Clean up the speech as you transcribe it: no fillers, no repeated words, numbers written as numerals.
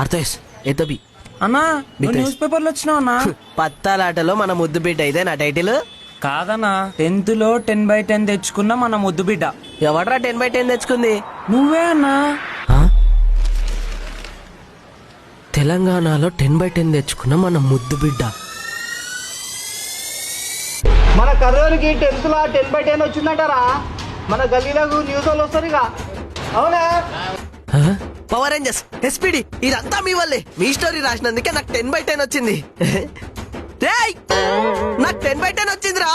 ఆర్తోస్ ఎత్తబి అన్నా న్యూస్ పేపర్లు వచ్చినావు అన్నా. పత్తాలాటలో మన ముద్దు బిడ్డ ఇదే నా టైటిల్. కాదన్నా 10th లో 10/10 తెచ్చుకున్న మన ముద్దు బిడ్డ. ఎవడ్రా 10/10 తెచ్చుకుంది? నువ్వే అన్నా. తెలంగాణలో 10/10 తెచ్చుకున్న మన ముద్దు బిడ్డ. మన కర్రోలికి 10th లో 10/10 వచ్చిందంటారా? మన గల్లీలకు న్యూస్ వాళ్ళు వస్తారు ఇక. అవునా? పవర్ రేంజర్స్, ఎస్పీడి, ఇదంతా మీ వల్లే. మీ స్టోరీ రాసినందుకే నాకు 10/10 వచ్చింది. రేయ్, నాకు 10/10 వచ్చిందిరా.